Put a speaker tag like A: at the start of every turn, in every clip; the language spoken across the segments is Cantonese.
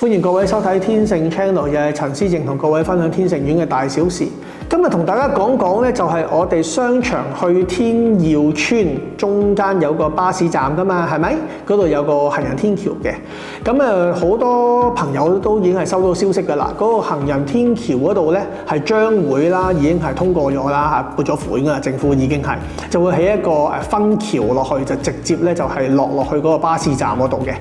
A: 歡迎各位收睇天盛 Channel， 又係陳思正同各位分享天盛苑嘅大小事。今日同大家講講咧，就係我哋商場去天耀村中間有個巴士站噶嘛，係咪？嗰度有個行人天橋嘅。咁好多朋友都已經係收到消息㗎啦。嗰個行人天橋嗰度咧係將會啦，已經係通過咗啦，撥咗款㗎啦，政府已經係就會起一個分橋落去，就直接咧就係落去嗰個巴士站嗰度嘅。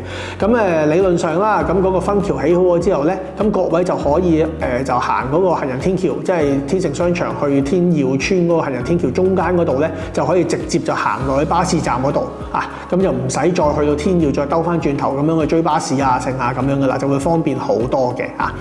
A: 咁理論上啦，咁嗰個分橋起好咗之後咧，咁各位就可以就行嗰個行人天橋，即係天盛商場去天耀村嗰個行人天橋中間嗰度咧，就可以直接就行落去巴士站嗰度啊，咁就唔使再去到天耀再兜翻轉頭咁樣去追巴士啊、剩啊咁樣噶啦，就會方便好多嘅啊。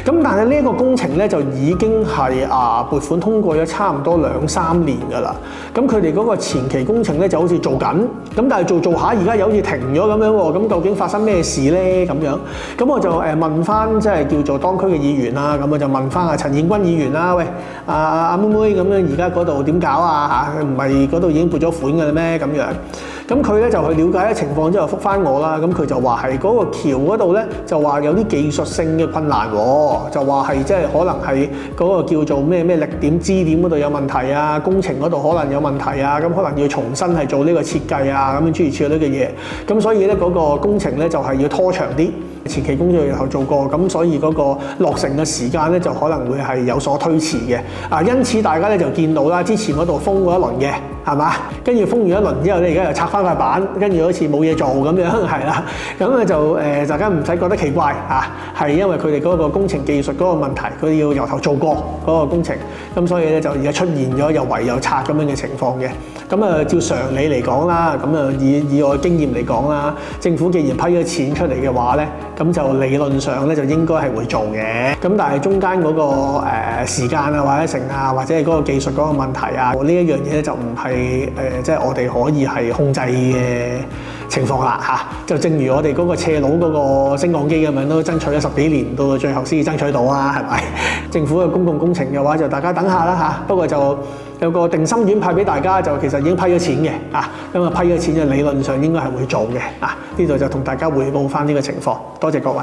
A: 咁但係呢一個工程咧就已經係撥款通過咗差唔多2-3年㗎啦。咁佢哋嗰個前期工程咧就好似做緊，咁但係做下而家又好似停咗咁樣喎。咁究竟發生咩事咧？咁樣咁我就問翻即係叫做當區嘅議員啦，咁我就問翻阿陳燕君議員啦，喂阿妹妹咁樣而家嗰度點搞啊？嚇，唔係嗰度已經撥咗款㗎啦咩？咁樣。咁佢咧就去了解咗情況之後覆返我啦，咁佢就話係嗰個橋嗰度咧就話有啲技術性嘅困難喎，就話係即係可能係嗰個叫做咩力點支點嗰度有問題啊，工程嗰度可能有問題啊，咁可能要重新係做呢個設計啊，咁樣諸如此類嘅嘢，咁所以咧嗰個工程咧就係要拖長啲。前期工作又做過，咁所以嗰個落成嘅時間咧就可能會係有所推遲嘅。因此大家咧就見到啦，之前嗰度封過一輪嘅，係嘛？跟住封完一輪之後咧，而家又拆翻塊板，跟住好似冇嘢做咁樣，係啦。咁咧就大家唔使覺得奇怪嚇，係因為佢哋嗰個工程技術嗰個問題，佢要由頭做過嗰個工程，咁所以咧就而家出現咗又圍又拆咁樣嘅情況嘅。咁照常理嚟講啦，咁以我嘅經驗嚟講啦，政府既然批咗錢出嚟嘅話咧，咁就理論上咧就應該係會做嘅。咁但係中間嗰個時間啊，或者成啊，或者係嗰個技術嗰個問題啊，呢一樣嘢咧就唔係即係我哋可以係控制嘅情況啦嚇。就正如我哋嗰個斜路嗰個升降機咁樣，都爭取咗10幾年，到最後先至爭取到啊，係咪？政府嘅公共工程嘅話，就大家等下啦嚇。不過就有個定心丸派俾大家，就其實已經批咗錢嘅啊，咁批咗錢就理論上應該係會做嘅啊。呢度就同大家匯報翻呢個情況，多謝各位。